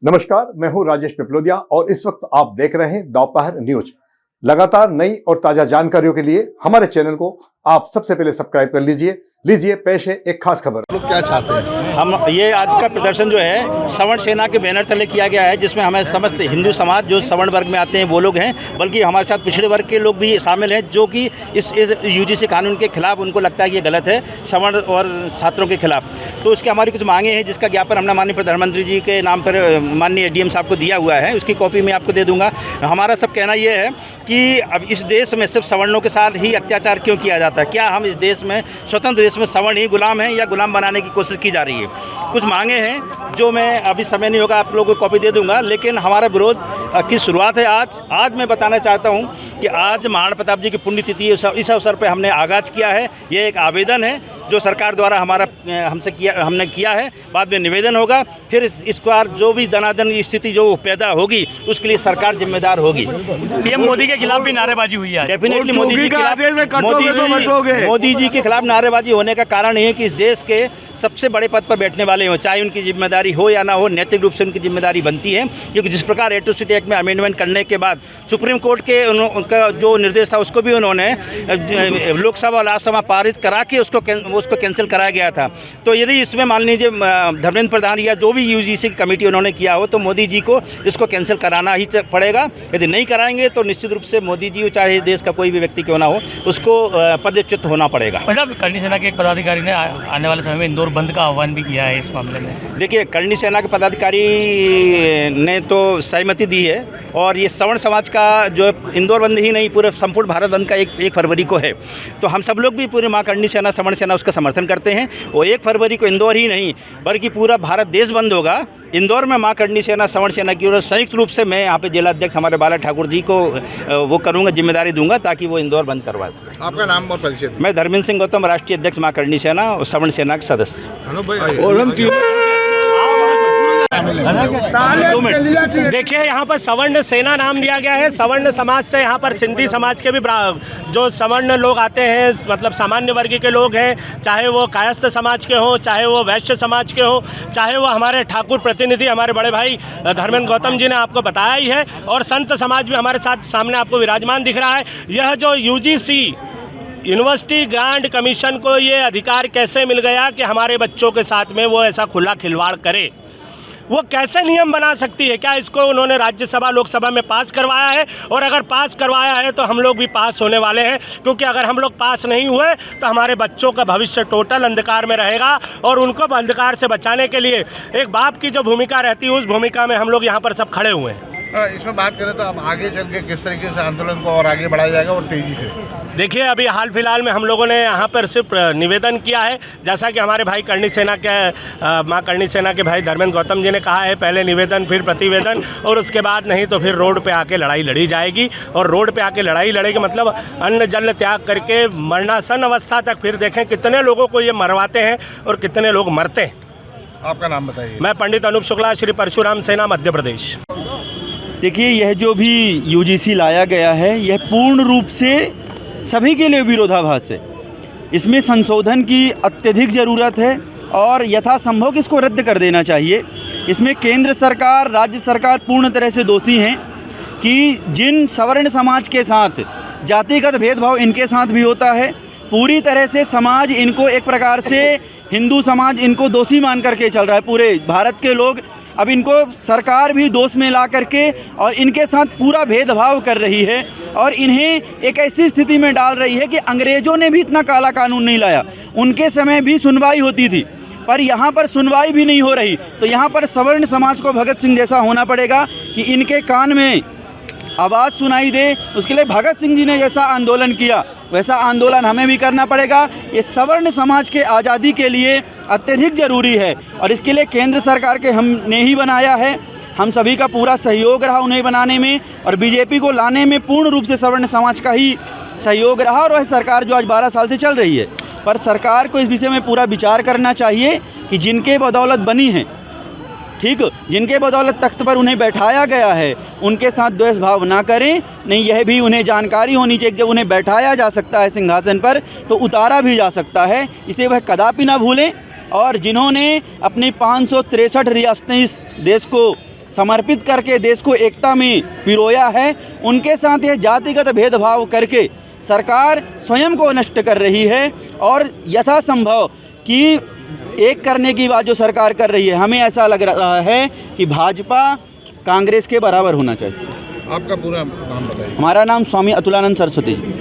नमस्कार, मैं हूं राजेश पिपलोदिया और इस वक्त आप देख रहे हैं दोपहर न्यूज। लगातार नई और ताजा जानकारियों के लिए हमारे चैनल को आप सबसे पहले सब्सक्राइब कर लीजिए पेश है एक खास खबर। लोग क्या चाहते हैं? हम ये आज का प्रदर्शन जो है सवर्ण सेना के बैनर तले किया गया है, जिसमें हमें समस्त हिंदू समाज जो सवर्ण वर्ग में आते हैं वो लोग हैं, बल्कि हमारे साथ पिछड़े वर्ग के लोग भी शामिल हैं, जो कि इस यूजीसी कानून के खिलाफ उनको लगता है कि ये गलत है सवर्ण और छात्रों के खिलाफ। तो इसकी हमारी कुछ मांगे हैं, जिसका ज्ञापन हमने माननीय प्रधानमंत्री जी के नाम पर माननीय डीएम साहब को दिया हुआ है। उसकी कॉपी मैं आपको दे दूंगा। हमारा सब कहना ये है कि अब इस देश में सिर्फ सवर्णों के साथ ही अत्याचार क्यों किया जाता है? क्या हम इस देश में, स्वतंत्र देश में, सवर्ण ही गुलाम हैं या गुलाम बनाने की कोशिश की जा रही है? कुछ मांगे हैं जो मैं अभी समय नहीं होगा आप लोगों को कॉपी दे दूंगा, लेकिन हमारा विरोध की शुरुआत है आज मैं बताना चाहता हूं कि आज महाराणा प्रताप जी की पुण्यतिथि है। इस अवसर पर हमने आगाज़ किया है। ये एक आवेदन है जो सरकार द्वारा हमने किया है। बाद में निवेदन होगा, फिर इस बार जो भी दनादन की स्थिति जो पैदा होगी उसके लिए सरकार जिम्मेदार होगी। पीएम मोदी के खिलाफ भी नारेबाजी हुई है। डेफिनेटली मोदी जी के खिलाफ नारेबाजी होने का कारण ये है कि इस देश के सबसे बड़े पद पर बैठने वाले हो, चाहे उनकी जिम्मेदारी हो या ना हो, नैतिक रूप से उनकी जिम्मेदारी बनती है। क्योंकि जिस प्रकार एट्रोसिटी एक्ट में अमेंडमेंट करने के बाद सुप्रीम कोर्ट के उनका जो निर्देश था उसको भी उन्होंने लोकसभा और राज्यसभा पारित करा के उसको कैंसिल कराया गया था। तो यदि इसमें मान लीजिए धर्मेंद्र प्रधान या जो भी यूजीसी की कमेटी उन्होंने किया हो, तो मोदी जी को इसको कैंसिल कराना ही पड़ेगा। यदि नहीं कराएंगे तो निश्चित रूप से मोदी जी, चाहे देश का कोई भी व्यक्ति क्यों ना हो, उसको पदच्युत होना पड़ेगा। मतलब करनी सेना के एक पदाधिकारी ने आने वाले समय में इंदौर बंद का आह्वान भी किया है इस मामले में। देखिए, करनी सेना के पदाधिकारी ने तो सहमति दी है और ये सवर्ण समाज का जो इंदौर बंद ही नहीं, पूरे संपूर्ण भारत बंद का 1 फरवरी को है। तो हम सब लोग भी पूरे माँ करनी सेना, सवर्ण सेना उसका समर्थन करते हैं। और 1 फरवरी को इंदौर ही नहीं बल्कि पूरा भारत देश बंद होगा। इंदौर में माँ करनी सेना, सवर्ण सेना की ओर संयुक्त रूप से मैं यहाँ पे जिलाध्यक्ष हमारे बाला ठाकुर जी को वो करूँगा, जिम्मेदारी दूंगा ताकि वो इंदौर बंद करवा सकें। आपका नाम और परिचय? मैं धर्मेंद्र सिंह गौतम, राष्ट्रीय अध्यक्ष माँ करनी सेना और सवर्ण सेना के सदस्य। देखिए, यहाँ पर सवर्ण सेना नाम दिया गया है। सवर्ण समाज से यहाँ पर सिंधी समाज के भी जो सवर्ण लोग आते हैं, मतलब सामान्य वर्ग के लोग हैं, चाहे वो कायस्थ समाज के हों, चाहे वो वैश्य समाज के हों, चाहे वो हमारे ठाकुर प्रतिनिधि हमारे बड़े भाई धर्मेंद्र गौतम जी ने आपको बताया ही है, और संत समाज भी हमारे साथ सामने आपको विराजमान दिख रहा है। यह जो यूजीसी यूनिवर्सिटी ग्रांट कमीशन को ये अधिकार कैसे मिल गया कि हमारे बच्चों के साथ में वो ऐसा खुला खिलवाड़ करे? वो कैसे नियम बना सकती है? क्या इसको उन्होंने राज्यसभा लोकसभा में पास करवाया है? और अगर पास करवाया है तो हम लोग भी पास होने वाले हैं, क्योंकि अगर हम लोग पास नहीं हुए तो हमारे बच्चों का भविष्य टोटल अंधकार में रहेगा। और उनको अंधकार से बचाने के लिए एक बाप की जो भूमिका रहती है, उस भूमिका में हम लोग यहाँ पर सब खड़े हुए हैं। इसमें बात करें तो अब आगे चल के किस तरीके से आंदोलन को और आगे बढ़ाया जाएगा और तेजी से? देखिए, अभी हाल फिलहाल में हम लोगों ने यहाँ पर सिर्फ निवेदन किया है, जैसा कि हमारे भाई करनी सेना के माँ करनी सेना के भाई धर्मेंद्र गौतम जी ने कहा है, पहले निवेदन फिर प्रतिवेदन, और उसके बाद नहीं तो फिर रोड पे आके लड़ाई लड़ी जाएगी। और रोड पे आके लड़ाई लड़ेगी मतलब अन्न जल त्याग करके मरणासन अवस्था तक। फिर देखें कितने लोगों को ये मरवाते हैं और कितने लोग मरते हैं। आपका नाम बताइए? मैं पंडित अनूप शुक्ला, श्री परशुराम सेना, मध्य प्रदेश। देखिए, यह जो भी यूजीसी लाया गया है, यह पूर्ण रूप से सभी के लिए विरोधाभास है। इसमें संशोधन की अत्यधिक ज़रूरत है और यथासंभव इसको रद्द कर देना चाहिए। इसमें केंद्र सरकार, राज्य सरकार पूर्ण तरह से दोषी हैं कि जिन सवर्ण समाज के साथ जातिगत भेदभाव इनके साथ भी होता है, पूरी तरह से समाज इनको एक प्रकार से हिंदू समाज इनको दोषी मान करके चल रहा है। पूरे भारत के लोग अब इनको सरकार भी दोष में ला करके और इनके साथ पूरा भेदभाव कर रही है और इन्हें एक ऐसी स्थिति में डाल रही है कि अंग्रेज़ों ने भी इतना काला कानून नहीं लाया। उनके समय भी सुनवाई होती थी, पर यहाँ पर सुनवाई भी नहीं हो रही। तो यहाँ पर सवर्ण समाज को भगत सिंह जैसा होना पड़ेगा कि इनके कान में आवाज़ सुनाई दे। उसके लिए भगत सिंह जी ने जैसा आंदोलन किया वैसा आंदोलन हमें भी करना पड़ेगा। ये सवर्ण समाज के आज़ादी के लिए अत्यधिक ज़रूरी है और इसके लिए केंद्र सरकार के हमने ही बनाया है। हम सभी का पूरा सहयोग रहा उन्हें बनाने में और बीजेपी को लाने में पूर्ण रूप से सवर्ण समाज का ही सहयोग रहा। और वह सरकार जो आज 12 साल से चल रही है, पर सरकार को इस विषय में पूरा विचार करना चाहिए कि जिनके बदौलत बनी है, ठीक, जिनके बदौलत तख्त पर उन्हें बैठाया गया है, उनके साथ द्वेष भाव ना करें। नहीं, यह भी उन्हें जानकारी होनी चाहिए कि जब उन्हें बैठाया जा सकता है सिंहासन पर तो उतारा भी जा सकता है, इसे वह कदापि ना भूलें। और जिन्होंने अपनी 563 रियासतें इस देश को समर्पित करके देश को एकता में पिरोया है, उनके साथ यह जातिगत भेदभाव करके सरकार स्वयं को नष्ट कर रही है। और यथासंभव कि एक करने की बात जो सरकार कर रही है, हमें ऐसा लग रहा है कि भाजपा कांग्रेस के बराबर होना चाहती है। आपका पूरा नाम बताइए। हमारा नाम स्वामी अतुलानंद सरस्वती जी।